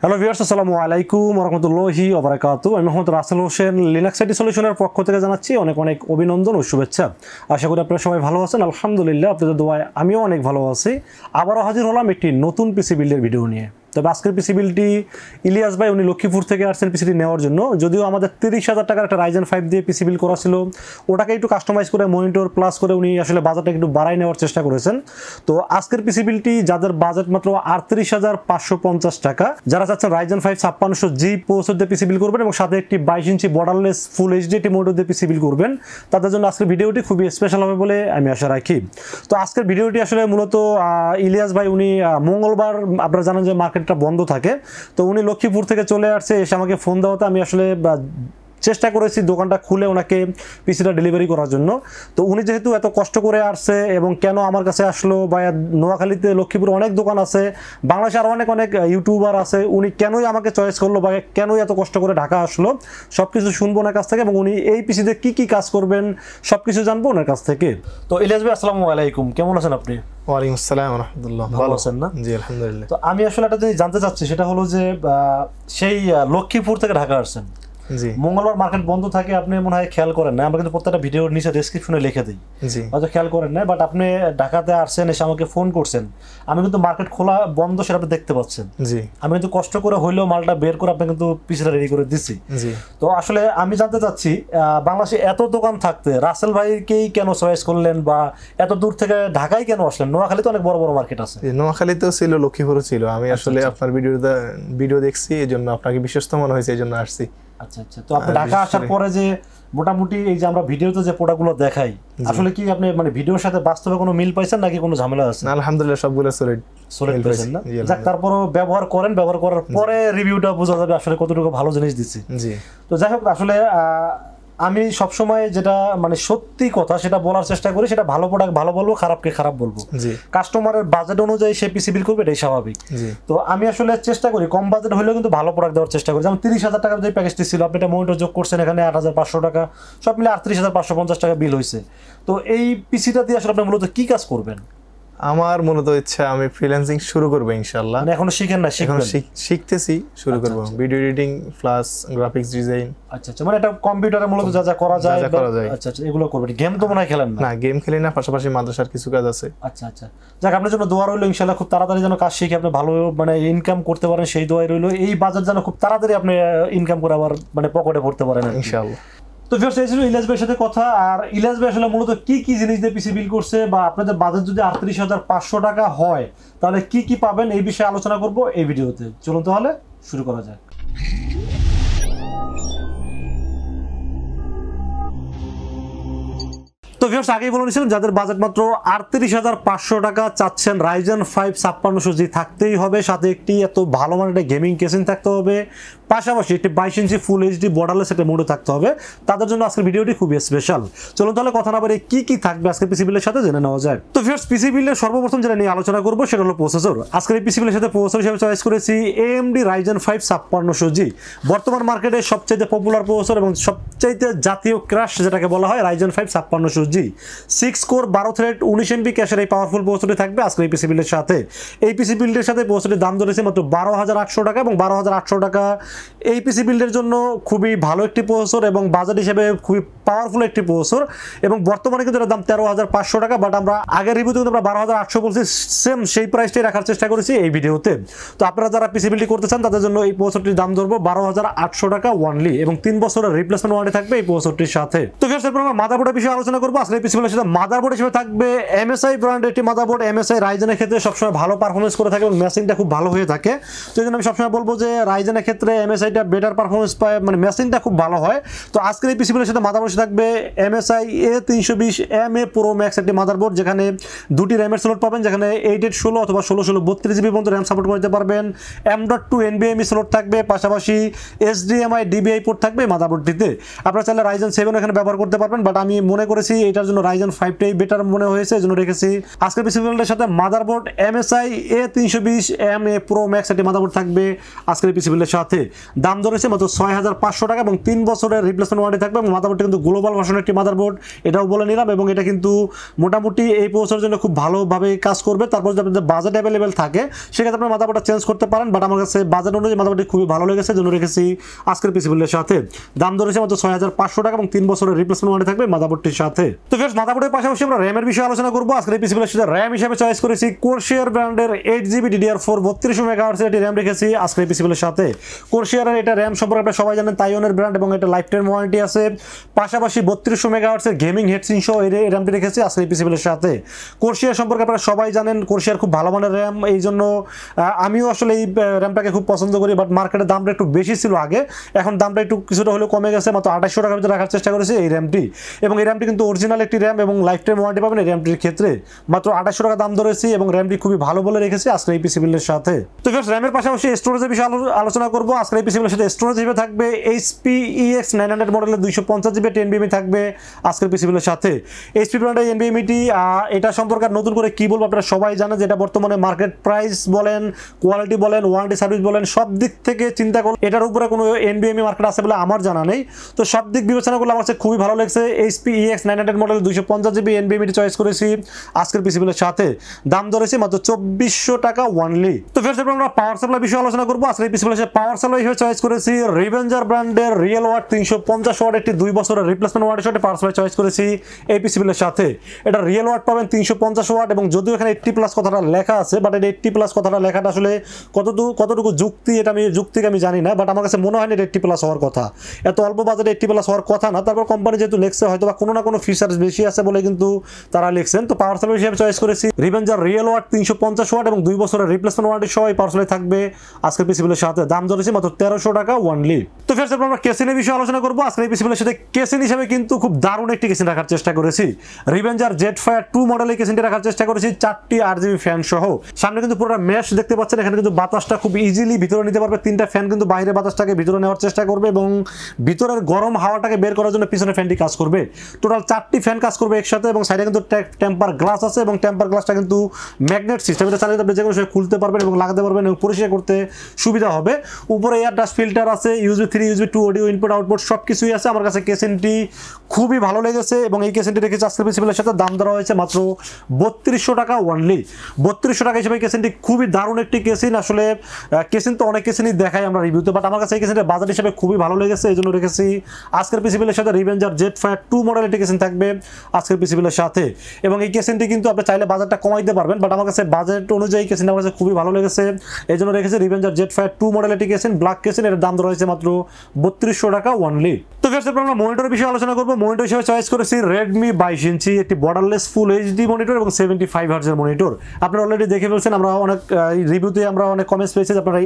Hello viewers, আসসালামু আলাইকুম ওয়া রাহমাতুল্লাহি ওয়া বারাকাতুহু। আমি মোহাম্মদ রাসেল হোসেন, লিনাক্স আইটি সলিউশনের পক্ষ থেকে জানাচ্ছি অনেক অনেক অভিনন্দন ও শুভেচ্ছা। আশা করি আপনারা সবাই ভালো আছেন। আলহামদুলিল্লাহ, আপনাদের দোয়ায় আমিও অনেক ভালো আছি। আবারও হাজির হলাম একটি নতুন পিসি বিল্ডের ভিডিও নিয়ে। তবে আজকের পিসি বিল্ডটি ইলিয়াস ভাই উনি লক্ষ্মীপুর থেকে আসছেন পিসিটি নেওয়ার জন্য। যদিও আমাদের 30,000 টাকার একটা Ryzen 5 দিয়ে পিসি বিল্ড করা ছিল, ওটাকে একটু কাস্টমাইজ করে মনিটর প্লাস করে উনি আসলে বাজেটটা একটু বাড়াই নেওয়ার চেষ্টা করেছেন। তো আজকের পিসি বিল্ডটি যাদের বাজেট মাত্র 38,550 টাকা, যারা চাচ্ছেন Ryzen 5 5600G প্রসেসর দিয়ে পিসি বিল্ড করবেন এবং সাথে একটি 22 ইঞ্চি বর্ডারলেস ফুল এইচডি একটি মনিটর দিয়ে পিসি বিল্ড করবেন, তাদের জন্য আজকের ভিডিওটি খুবই স্পেশাল হবে বলে আমি আশা রাখি। তো আজকের ভিডিওটি আসলে মূলত ইলিয়াস ভাই উনি মঙ্গলবার, আপনারা জানেন যে মার্কেটটা বন্ধ থাকে, তো উনি লক্ষ্মীপুর থেকে চলে আসছে। এসে আমাকে ফোন দেওয়াতে আমি আসলে চেষ্টা করেছি দোকানটা খুলে ওনাকে পিসিটা ডেলিভারি করার জন্য। তো উনি যেহেতু এত কষ্ট করে আসছে এবং কেন আমার কাছে আসলো, বা নোয়াখালীতে লক্ষ্মীপুরে অনেক দোকান আছে, বাংলাদেশে আরও অনেক অনেক ইউটিউবার আছে, উনি কেনই আমাকে চয়েস করলো বা কেনই এত কষ্ট করে ঢাকা আসলো, সব কিছু শুনবো ওনার কাছ থেকে এবং উনি এই পিসিতে কী কী কাজ করবেন সব কিছু জানবো ওনার কাছ থেকে। তো ইলিয়াস ভাই, আসসালামু আলাইকুম, কেমন আছেন আপনি? ওয়ালাইকুম আসসালাম ওয়া রাহমাতুল্লাহ। ভালো আছেন না? জি আলহামদুলিল্লাহ। তো আমি আসলে একটা জিনিস জানতে চাচ্ছি, সেটা হলো যে সেই লক্ষ্মীপুর থেকে ঢাকা আসছেন, মঙ্গলবার মার্কেট বন্ধ থাকে, আপনি মনে হয় খেয়াল করেন না, আমরা কিন্তু প্রত্যেকটা ভিডিওর নিচে ডেসক্রিপশনে লিখে দিই, হয়তো খেয়াল করেন না, বাট আপনি ঢাকাতে আসছেন, এসে আমাকে ফোন করছেন, আমি কিন্তু মার্কেট খোলা বন্ধ সেটা আপনি দেখতে পাচ্ছেন। আমি কিন্তু কষ্ট করে হইলেও মালটা বের করে আপনি কিন্তু পিসিটা রেডি করে দিচ্ছি। তো আসলে আমি জানতে চাচ্ছি, বাংলাদেশে এত দোকান থাকতে রাসেল ভাইকেই কেন চয়েস করলেন, বা এত দূর থেকে ঢাকায় কেন আসলেন? নোয়াখালীতে অনেক বড় বড় মার্কেট আছে। নোয়াখালীতেও ছিল, লক্ষ্মীপুরও ছিল। আমি আসলে আপনার ভিডিও দেখছি, এই জন্য আপনাকে বিশ্বস্ত মনে হয়েছে, এই জন্য আসছি। আচ্ছা আচ্ছা। তো আপনি ঢাকা আসার পরে যে মোটামুটি এই যে আমরা ভিডিওতে যে প্রোডাক্টগুলো দেখাই, আসলে কি আপনি মানে ভিডিওর সাথে বাস্তবে কোনো মিল পাইছেন নাকি কোনো ঝামেলা আছে? না, আলহামদুলিল্লাহ সবগুলো সলিড পাইছেন না? যাক, তারপরও ব্যবহার করেন, ব্যবহার করার পরে রিভিউটা বোঝা যাবে আসলে কতটুকু ভালো জিনিস দিচ্ছি। জি। তো যাই হোক, আসলে আমি সবসময় যেটা মানে সত্যি কথা সেটা বলার চেষ্টা করি, সেটা ভালো প্রোডাক্ট ভালো বলবো, খারাপকে খারাপ বলবো। কাস্টমারের বাজেট অনুযায়ী সে পিসি বিল করবে, এটাই স্বাভাবিক। তো আমি আসলে চেষ্টা করি কম বাজেট হলেও কিন্তু ভালো প্রোডাক্ট দেওয়ার চেষ্টা করি। যেমন 30,000 টাকার যে প্যাকেজটি ছিল, আপনি এটা মনিটর যোগ করছেন, এখানে 8,500 টাকা, সব মিলে 38,550 টাকা বিল হয়েছে। তো এই পিসিটা দিয়ে আসলে আপনি মূলত কি কাজ করবেন? আমার মূলত ইচ্ছা আমি ফ্রিল্যান্সিং শুরু করব ইনশাআল্লাহ। মানে এখনো শিখেন না? এখন শিখতেছি, শুরু করব। Video editing plus graphics design. আচ্ছা আচ্ছা, মানে এটা কম্পিউটারে মূলত যা যা করা যায়। আচ্ছা আচ্ছা, এগুলো করবেন। গেম তো মনে হয় খেলেন না? না, গেম খেলি না, পাশাপাশি মাদ্রাসার কিছু কাজ আছে। আচ্ছা আচ্ছা, যাক, আপনার জন্য দোয়া রইলো, ইনশাআল্লাহ খুব তাড়াতাড়ি যেন কাজ শিখে আপনি ভালো মানে ইনকাম করতে পারেন, সেই দোয়াই রইলো। এই বাজার যেন খুব তাড়াতাড়ি আপনি ইনকাম করে আবার মানে পকেটে ভরতে পারেন ইনশাআল্লাহ। তো ভিউয়ার্স, এই ছিল ইলিয়াস ভাইয়ের সাথে কথা। আর ইলিয়াস ভাই আসলে মূলত কি কি জিনিস দিয়ে পিসি বিল করছে, বা আপনাদের বাজেট যদি 38,500 টাকা হয় তাহলে কি কি পাবেন, এই বিষয়ে আলোচনা করব এই ভিডিওতে। চলুন তাহলে শুরু করা যায়। তো ভিউয়ার্স, আগেই বলে নিয়েছিলাম যাদের বাজেট মাত্র 38,500 টাকা চাচ্ছেন, Ryzen 5 5600G থাকতেই হবে, সাথে একটি এত ভালো মানের একটা গেমিং কেসিং থাকতে হবে, পাশাপাশি একটি 22 ইঞ্চি ফুল এইচডি বর্ডারলেস একটা মোডে থাকতে হবে, তাদের জন্য আজকের ভিডিওটি খুবই স্পেশাল। চলুন তাহলে কথা না বলে কি কি থাকবে আজকের পিসি বিলের সাথে জেনে নেওয়া যায়। তো ভিউয়ার্স, পিসি বিলের সর্বপ্রথম যেটা নিয়ে আলোচনা করবো সেটা হলো প্রসেসর। আজকের এই পিসি বিলের সাথে প্রসেসর হিসেবে চয়েস করেছি AMD Ryzen 5 5600G, বর্তমান মার্কেটে সবচেয়ে পপুলার প্রসেসর এবং সবচাইতে জাতীয় ক্রাশ যেটাকে বলা হয় Ryzen 5 5600G। 6 core 12 thread 19 MB ক্যাশের এই পাওয়ারফুল প্রসেসরটি থাকবে আজকের এই পিসি বিলের সাথে। এই পিসি বিল্ডের সাথে প্রসেসরটির দাম ধরেছে মাত্র 12,800 টাকা, এবং 12,800 টাকা এই পিসি বিল্ডের জন্য খুবই ভালো একটি প্রসেসর এবং বাজেট হিসেবে খুবই পাওয়ারফুল একটি প্রসেসর। এবং বর্তমানে কিন্তু এটার দাম 13,500 টাকা, বাট আমরা আগের রিভিউতে কিন্তু আমরা 12,800 বলছি, সেম সেই প্রাইসটাই রাখার চেষ্টা করেছি এই ভিডিওতে। তো আপনারা যারা পিসি বিল্ড করতে চান তাদের জন্য এই প্রসেসরটির দাম ধরবো 12,800 টাকা ওয়ানলি, এবং 3 বছরের রিপ্লেসমেন্ট ওয়ারেন্টি থাকবে এই প্রসেসরটির সাথে। তো ভিউয়ার্স, এরপর আমরা মাদারবোর্ডের বিষয়ে আলোচনা করবো। আসলে পিসি বিল্ডের সাথে মাদারবোর্ড হিসেবে থাকবে MSI ব্র্যান্ডের একটি মাদারবোর্ড। MSI রাইজেনের ক্ষেত্রে সবসময় ভালো পারফরমেন্স করে থাকে এবং মেশিনটা খুব ভালো হয়ে থাকে। তো এই জন্য আমি সবসময় বলবো যে রাইজেনের ক্ষেত্রে MSIটা বেটার পারফরমেন্স পায়, মানে মেশিনটা খুব ভালো হয়। তো আজকের এই পিসি বিলের সাথে মাদারবোর্ড থাকবে MSI A320M-A Pro Max একটি মাদারবোর্ড, যেখানে দুটি র্যামের স্লট পাবেন, যেখানে 8/16 অথবা 16/32 GB পর্যন্ত র্যাম সাপোর্ট করতে পারবেন। M.2 NVMe স্লট থাকবে, পাশাপাশি HDMI DVI পোর্ট থাকবে মাদারবোর্ডটিতে। আপনারা চাইলে Ryzen 7 এখানে ব্যবহার করতে পারবেন, বাট আমি মনে করেছি এটার জন্য Ryzen 5টাই বেটার মনে হয়েছে, এজন্য রেখেছি। আজকের পিসি বিল্ডের সাথে motherboard MSI A320M-A Pro Max একটি মাদারবোর্ড থাকবে আজকের পিসি বিল্ডের সাথে। দাম ধরেছে মাত্র 6,500 টাকা এবং 3 বছরের রিপ্লেসমেন্ট ওয়ারেন্টি থাকবে, এবং মাদারবোর্ডটি কিন্তু গ্লোবাল ভার্সনের একটি মাদারবোর্ড, এটাও বলে নিলাম। এবং এটা কিন্তু মোটামুটি এই প্রসেসরের জন্য খুব ভালোভাবে কাজ করবে। তারপর যদি আপনাদের বাজেট অ্যাভেলেবেল থাকে সেক্ষেত্রে আপনার মাদারবোর্ডটা চেঞ্জ করতে পারেন, বাট আমার কাছে বাজেট অনুযায়ী মাদারবোর্ডটি খুবই ভালো লেগেছে, জন্য রেখেছি আজকের পিসি বিল্ডের সাথে। দাম ধরেছে মাত্র 6500 টাকা এবং 3 বছরের রিপ্লেসমেন্ট ওয়ারেন্টি থাকবে মাদারবোর্ডটির সাথে। তো ফ্রেন্ডস, মাদারবোর্ডের পাশাপাশি আমরা র্যামের বিষয়ে আলোচনা করব। আজকের এই পিসি বিল্ডের সাথে র্যাম হিসেবে চয়েস করেছি Corsair ব্র্যান্ডের 8GB DDR4 3200 মেগাহার্টজের একটি র্যাম রেখেছি আজকের এই পিসি বিল্ডের সাথে। Corsair এর এটা র্যাম সম্পর্কে আপনারা সবাই জানেন, তাইওয়ানের ব্র্যান্ড এবং এটা লাইফ টাইম ওয়ারেন্টি আছে। পাশাপাশি 3200 মেগাহার্টজের গেমিং হেডসিন সহ এই র্যামটি রেখেছি আজকের এই পিসি বিল্ডের সাথে। Corsair সম্পর্কে আপনারা সবাই জানেন, Corsair খুব ভালো মানের র্যাম, এই জন্য আমিও আসলে এই র্যামটাকে খুব পছন্দ করি। বাট মার্কেটের দামটা একটু বেশি ছিল আগে, এখন দামটা একটু কিছুটা হলেও কমে গেছে, মাত্র 2800 টাকার ভিতরে রাখার চেষ্টা করেছি এই র্যামটি। এবং এই র্যামটি কিন্তু অরিজিনাল একটি র্যাম এবং লাইফ টাইম ওয়ারেন্টি পাবেন এই র্যামটির ক্ষেত্রে। মাত্র 2800 টাকা দাম ধরেছি এবং র্যামটি খুবই ভালো বলে রেখেছি আজকের এই পিসি বিল্ডের সাথে। তো ফ্রেন্ডস, র্যামের পাশাপাশি স্টোরেজের বিষয়ে আলোচনা করব। আজকের এই পিসি বিল্ডের সাথে স্টোরেজ হিসেবে থাকবে HP EX900 মডেলের 250GB NVMe থাকবে আজকের পিসি বিল্ডের সাথে। HP ব্র্যান্ডের NVMeটি এটা সম্পর্কে নতুন করে কি বলবো, আপনারা সবাই জানেন যে এটা বর্তমানে মার্কেট প্রাইস বলেন, কোয়ালিটি বলেন, ওয়ারেন্টি সার্ভিস বলেন, সব দিক থেকে চিন্তা করলে এটার উপরে কোনো NVMe মার্কেট আছে বলে আমার জানা নেই। তো সব দিক বিবেচনা করলে আমার কাছে খুবই ভালো লেগেছে। HP EX900 model 250GB NVMe choice করেছি আজকের পিসি বিল্ডের সাথে। দাম ধরেছি মাত্র 2400 টাকা ওয়ানলি। তো ফের আমরা পাওয়ার সাপ্লাই বিষয়ে আলোচনা করবো। আজকের এই পিসি বিল্ডের পাওয়ার সাপ্লাই হিসেবে চয়েস করেছি রিভেঞ্জার ব্র্যান্ডের রিয়েল ওয়াট 350 ওয়াট একটি 2 বছরের রিপ্লেসমেন্ট ওয়াটের সাথে পাওয়ার সাপ্লাই চয়েস করেছি এই পিসি বিল্ডের সাথে। এটা রিয়েল ওয়াট পাবেন 350 ওয়াট এবং যদিও এখানে 80+ কথাটা লেখা আছে, বাট এটা 80+ কথাটা লেখাটা আসলে কতটুকু যুক্তি এটা আমি জানি না, বাট আমার কাছে মনে হয় না এটা 80+ হওয়ার কথা। এত অল্প বাজেটে 80+ হওয়ার কথা না। তারপর কোম্পানি যেহেতু লেখছে হয়তো বা কোনো না কোনো ফিচার্স বেশি আছে বলে কিন্তু তারা লিখছেন। তো পাওয়ার সাপ্লাই হিসেবে চয়েস করেছি রিভেঞ্জার রিয়েল ওয়াট 350 ওয়াট এবং 2 বছরের রিপ্লেসমেন্ট ওয়ারেন্টি সহ এই পাওয়ার সাপ্লাই থাকবে আজকের পিসি বিল্ডের সাথে। দাম ধরেছি মাত্র 1300 টাকা ওয়ানলি। তো ফের আমরা কেসিনের বিষয়ে আলোচনা করবো। আজকের এই পিসি বিল্ডের সাথে কেসিন হিসেবে কিন্তু খুব দারুণ একটি কেসিন রাখার চেষ্টা করেছি। রিভেঞ্জার জেটফায়ার 2 মডেলের কেসিনটি রাখার চেষ্টা করেছি 4টি RGB ফ্যান সহ। সামনে কিন্তু পুরো মেশ দেখতে পাচ্ছেন, এখানে কিন্তু বাতাসটা খুব ইজিলি ভিতরে নিতে পারবে। 3টা ফ্যান কিন্তু বাইরে বাতাসটাকে ভিতরে নেওয়ার চেষ্টা করবে এবং ভিতরের গরম হাওয়াটাকে বের করার জন্য পিছনে ফ্যানটি কাজ করবে। টোটাল 4টি ফ্যান কাজ করবে একসাথে এবং সাইডে কিন্তু টেম্পার গ্লাস আছে এবং টেম্পার গ্লাসটা কিন্তু ম্যাগনেট সিস্টেম, এটা চালিয়ে আপনি যে কোনো সময় খুলতে পারবেন এবং লাগাতে পারবেন এবং পরিষ্কার করতে সুবিধা হবে। উপরে এয়ার ডাস্ট ফিল্টার আছে, USB 3 USB 2 audio input output সব কিছুই আছে। আমার কাছে কেসিনটি খুবই ভালো লেগেছে এবং এই কেসিনটি রেখেছি আজকের পিসি বিল্ডের সাথে। দাম ধরা হয়েছে মাত্র 3200 টাকা ওয়ানলি। 3200 টাকা হিসেবে কেসিনটি খুবই দারুণ একটি কেসিন। আসলে কেসিন তো অনেক কেসিনই দেখাই আমরা রিভিউতে, বাট আমার কাছে এই কেসিনটা বাজার হিসেবে খুবই ভালো লেগেছে, এই জন্য রেখেছি আজকের পিসি বিল্ডের সাথে। রিভেঞ্জার জেটফায়ার 2 মডেল একটি কেসিন থাকবে আজকের পিসি বিল্ডের সাথে এবং এই কেসিনটি কিন্তু আপনি চাইলে বাজারটা কমাইতে পারবেন, বাট আমার কাছে বাজেট অনুযায়ী কেসিনটা আমার কাছে খুবই ভালো লেগেছে, এই জন্য রেখেছি রিভেঞ্জার জেটফায়ার 2 মডেল একটি কেসিন, ব্ল্যাক কেসিন। এর দাম ধরা হয়েছে মাত্র 3200 টাকা ওয়ানলি। তো ফের আমরা মনিটরের বিষয়ে আলোচনা করবো। মনিটর হিসেবে চয়েস করেছি Redmi 22 ইঞ্চি একটি বর্ডারলেস ফুল HD মনিটর এবং 75 হার্টজের মনিটর। আপনারা অলরেডি দেখে ফেলছেন, আমরা অনেক রিভিউতে আমরা অনেক কমেন্টস পেয়েছি আপনারা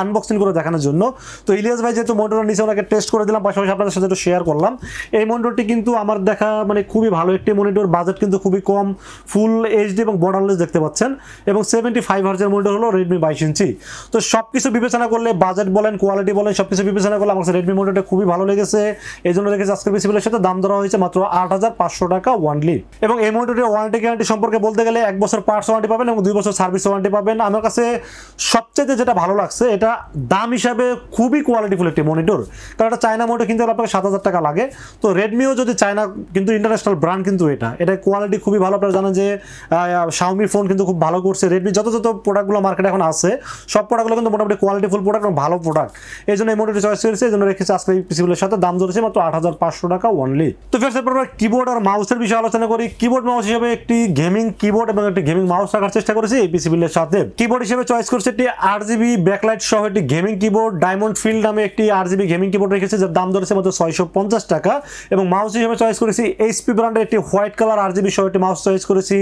আনবক্সিং করে দেখানোর জন্য। তো ইলিয়াস ভাই যেহেতু মনিটর নিচে ওনাকে টেস্ট করে দিলাম, পাশাপাশি আপনাদের সাথে একটু শেয়ার করলাম। এই মনিটরটি কিন্তু আমার দেখা মানে খুবই ভালো একটি মনিটর, বাজেট কিন্তু খুবই কম, ফুল HD এবং বর্ডারলেস দেখতে পাচ্ছেন এবং 75 হার্টজের মনিটর হলো Redmi 22 ইঞ্চি। তো সবকিছু বিবেচনা করলে বাজেট বলেন, কোয়ালিটি বলেন, সবকিছু বিবেচনা করলে আমার Redmi মনিটরটা খুবই ভালো লেগেছে, এই জন্য রেখেছি আজকের পিসি বিল্ডের সাথে। দাম ধরা হয়েছে মাত্র 8500 টাকা ওয়ানলি। এবং এই মনিটরের ওয়ারেন্টি গ্যারান্টি সম্পর্কে বলতে গেলে 1 বছর পার্টস ওয়ারেন্টি পাবেন এবং 2 বছর সার্ভিস ওয়ারেন্টি পাবেন। আমার কাছে সবচেয়ে যেটা ভালো লাগছে, এটা দাম হিসাবে খুবই কোয়ালিটিফুল একটি মনিটর, কারণ এটা চায়না মনিটর কিনতে আপনাকে 7000 টাকা লাগে। তো রেডমিও যদি চায়না, কিন্তু ইন্টারন্যাশনাল ব্র্যান্ড কিন্তু এটা কোয়ালিটি খুবই ভালো। আপনারা জানেন যে Xiaomi ফোন কিন্তু খুব ভালো করছে। রেডমি যত প্রোডাক্টগুলো মার্কেটে এখন আছে সব প্রোডাক্টগুলো কিন্তু মোটামুটি কোয়ালিটিফুল প্রোডাক্ট এবং ভালো প্রোডাক্ট, এই জন্য এই মনিটর চয়েস করেছে, এই জন্য রেখেছি আজকে এই পিসি বিল্ডের সাথে। দাম ধরেছে মাত্র 8500 টাকা ওনলি। তো ফের আমরা কিবোর্ড আর মাউসের বিষয়ে আলোচনা করি। কিবোর্ড মাউস হিসেবে একটি গেমিং কিবোর্ড এবং একটি গেমিং মাউস রাখার চেষ্টা করেছি এই পিসি বিল্ডের সাথে। কিবোর্ড হিসেবে চয়েস করেছে একটি RGB ব্যাকলাইট সহ একটি গেমিং কিবোর্ড, ডায়মন্ড ফিল্ড নামে একটি RGB গেমিং কিবোর্ড রেখেছে, যার দাম ধরেছে মাত্র 650 টাকা। এবং মাউস হিসেবে চয়েস করেছি HP ব্র্যান্ডের একটি হোয়াইট কালার RGB সহ একটি মাউস চয়েস করেছি,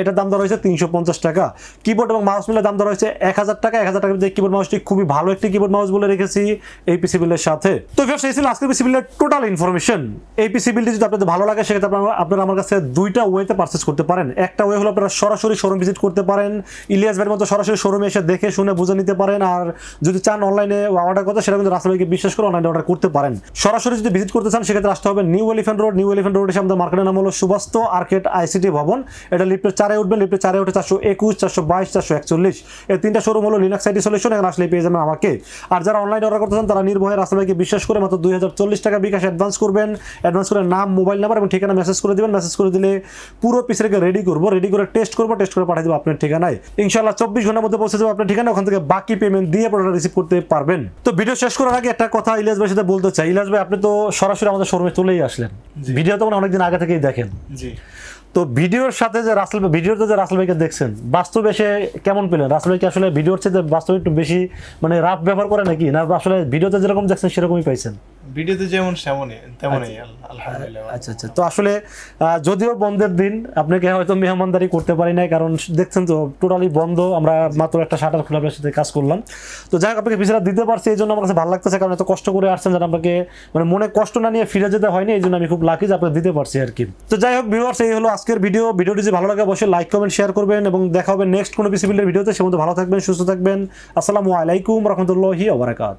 এটার দাম ধরা হয়েছে 350 টাকা। কিবোর্ড এবং মাউস মিলে দাম ধরা হয়েছে 1000 টাকা। 1000 টাকার যে কিবোর্ড মাউসটি খুবই ভালো একটি কিবোর্ড মাউস বলে রেখেছি এই পিসি বিল্ডের সাথে। তো ফের সেই ছিল আজকের পিসি বিল্ডের টোটাল ইনফরমেশন। এই পিসি বিল্ডটি যদি আপনাদের ভালো লাগে সেক্ষেত্রে আপনারা আমার কাছে দুইটা ওয়েতে পারচেজ করতে পারেন। একটা ওয়ে হলো আপনারা সরাসরি শোরুম ভিজিট করতে পারেন, ইলিয়াস ভাইয়ের মতো সরাসরি শোরুমে এসে দেখে শুনে বুঝে নিতে পারেন। আর যদি চান অনলাইনে অর্ডার করতে, সেটা কিন্তু রাস্তা ভাইকে বিশ্বাস করে অনলাইনে অর্ডার করতে পারেন। সরাসরি যদি ভিজিট করতে চান সেক্ষেত্রে আসতে হবে new elephant road. New elephant road এসে আমাদের মার্কেটের নাম হলো সুবাস্তু আর্কেড ICT ভবন। এটা লিফটের 4-এ উঠবেন, লিফটের 4-এ উঠে 421, 422, 441 এই তিনটা শোরুম হলো লিনাক্স IT সলিউশন। এখানে আসলে পেয়ে যাবেন আমাকে। আর যারা অনলাইনে অর্ডার করতে চান তারা নির্ভয়ে রাস্তা ভাইকে বিশ্বাস করে মাত্র 2040 টাকা টাকা বিকাশ অ্যাডভান্স করবেন, অ্যাডভান্স করে নাম, মোবাইল নাম্বার এবং ঠিকানা মেসেজ করে দিবেন। মেসেজ করে দিলে পুরো পিসটাকে রেডি করবো, রেডি করে টেস্ট করবো, টেস্ট করে পাঠিয়ে দেবো আপনার ঠিকানায়। ইনশাআল্লাহ 24 ঘন্টার মধ্যে পৌঁছে যাবে আপনার ঠিকানা, ওখান থেকে বাকি পেমেন্ট দিয়ে প্রোডাক্ট রিসিভ করতে পারবেন। তো ভিডিও শেষ করার আগে একটা কথা ইলিয়াস ভাইয়ের সাথে বলতে চাই। ইলিয়াস ভাই, আপনি তো সরাসরি আমাদের শোরুমে চলেই আসলেন, ভিডিও তো অনেকদিন আগে থেকেই দেখেন। জি। তো ভিডিওর সাথে যে ভিডিওতে যে রাসেল ভাইকে দেখছেন, বাস্তবে এসে কেমন পেলেন? রাসেল ভাই কি আসলে ভিডিওর চেয়ে বাস্তবে একটু বেশি মানে রাফ ব্যবহার করে নাকি, না আসলে ভিডিওতে যেরকম দেখছেন সেরকমই পাইছেন? ভিডিওতে যেমন তেমনই আলহামদুলিল্লাহ। আচ্ছা আচ্ছা। তো আসলে যদিও বন্ধের দিন, আপনাকে হয়তো মেহমানদারি করতে পারি নাই, কারণ দেখছেন তো টোটালি বন্ধ, আমরা মাত্র একটা শাটার খুলে আপনার সাথে কাজ করলাম। তো যাই হোক, আপনাকে পিছনে দিতে পারছি, এই জন্য আমার কাছে ভালো লাগতেছে, কারণ এত কষ্ট করে আসছেন যেন আপনাকে মানে মনে কষ্ট না নিয়ে ফিরে যেতে হয়নি, এই জন্য আমি খুব লাকি যে আপনাকে দিতে পারছি আর কি। তো যাই হোক ভিউয়ার্স, এই হলো আজকের ভিডিওটি যদি ভালো লাগে অবশ্যই লাইক কমেন্ট শেয়ার করবেন, এবং দেখা হবে নেক্সট কোনো পিসি বিল্ডের ভিডিওতে। সে মধ্যে ভালো থাকবেন, সুস্থ থাকবেন। আসসালামু আলাইকুম রহমতুল্লাহি ওয়া বারাকাতুহু।